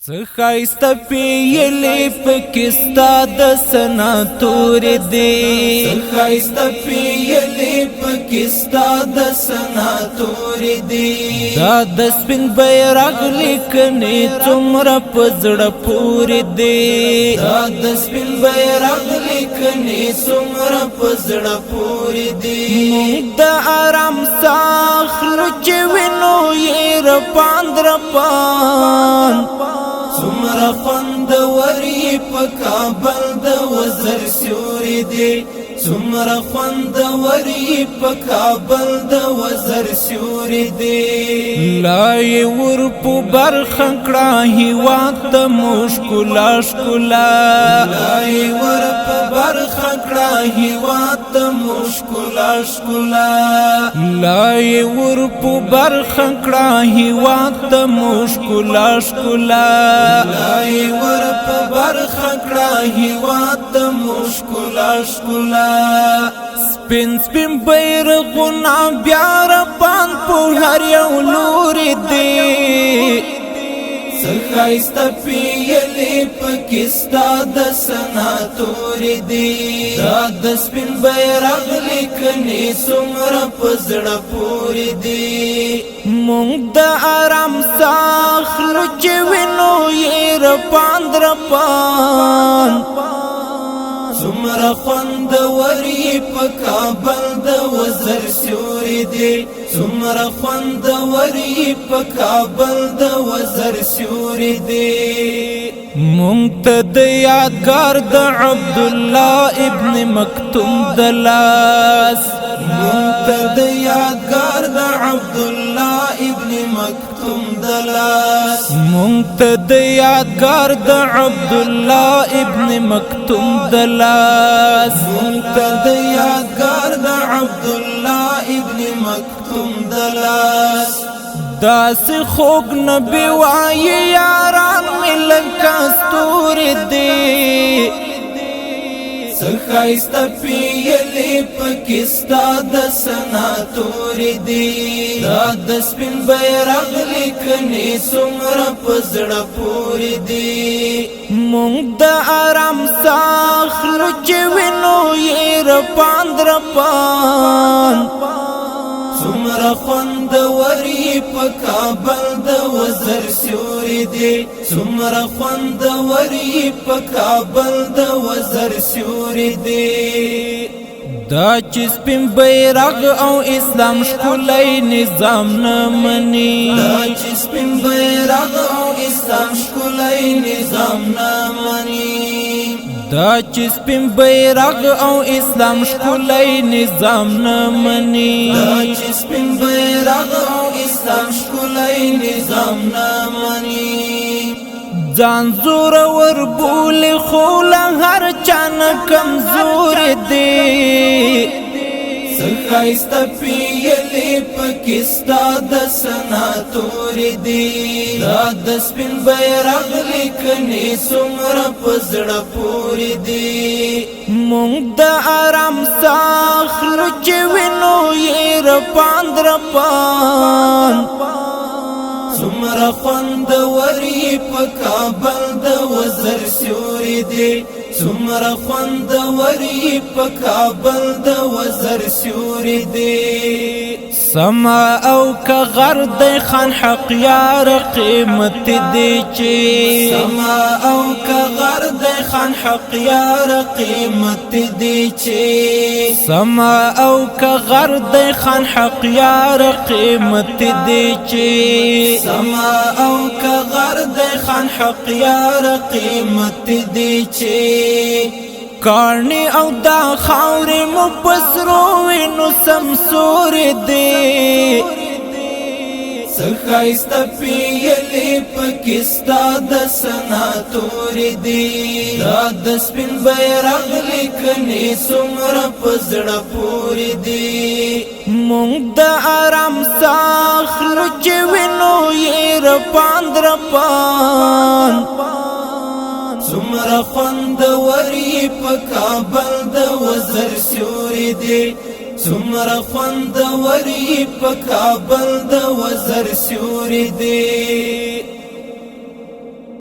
څخایست پیلی پکستا د سناتور دی څخایست پیلی پکستا د سناتور دی دا د سپین بیرغ لیکنی څومره پزړه پوری دی دا د سپین بیرغ لیکنی څومره پزړه پوری دی د آرام ساخلو چې وینو یې رپان څومره خوندوري په کابل د وزر سیوري دی څومره خوندوري په کابل د وزر سیوري دی لای ور په برخه کړه هیواد د مشکلا شکلا لای ور په برخه کړه هیواد د مشکلا شکلا لای ور په برخه کړه هیواد د مشکلا شکلا لای ور په برخه کړه هیواد د مشکلا شکلا سپین سپین بیرغونه بیا رپان په هر یو لوري دی څخایست پیلی پکستا د سناتور دی دا د سپین بیرغ لیکنی څومره پزړه پوری دی مونږ د آرام ساخلو چې وینو یې رپان څومره خوندوري په کابل د وزر سیوري دی څومره خوندوري په کابل د وزر سیوري دی مونږ ته د یادګار د عبد الله ابن مکتوم د لاس مونږ ته د یادګار د عبد الله ابن مکتوم د لاس مونږ ته د یادګار د عبد الله ابن مکتوم د لاس مونږ ته د یادګار د عبد الله ابن مکتوم د لاس داس خوږ نبی وای یاران ملک کستور دی څخایست پیلی پکستا د سناتور دی دا د سپین بیرغ لیکنی څومره پزړه پوری دی مونږ د آرام ساخلو چې وینو یې رپان څومره خوندوري په کابل د وزر سیوري دی څومره خوندوري په کابل د وزر سیوري دی دا چې سپین بیرغ او اسلام ښکلی نظام نه مني دا چې سپین بیرغ او اسلام ښکلی نظام نه مني دا چې سپین بیرغ او اسلام ښکلی نظام نه مني دا چې سپین بیرغ او اسلام ښکلی نظام نه مني ځان زور ور بولي خو له هر چا نه کمزور دی څخایست پیلی پکستا د سناتور دی دا د سپین بیرغ لیکنی څومره پزړه پوری دی مونږ د آرام ساخلو چې وینو یې رپان څومره خوندوري په کابل د وزر سیوري دی څومره خوندوري په کابل د وزر سیوري دی سما او که غر دی خان حق یار قیمت دی چې سما او که غر دی خان حق یار قیمت دی چې سما او که غر دی خان حق یار قیمت دی چې سما او که غر دی خان حق یار قیمت دی چې کارنی او دا خاورې مو پسرو وینو سمسور دی څخایست پیلی پکستا د سناتور دی دا د سپین بیرغ لیکنی څومره پزړه پوری دی مونږ د آرام ساخلو چې وینو یې رپان څومره خوندوري په کابل د وزر سیوري دی څومره خوندوري په کابل د وزر سیوري دی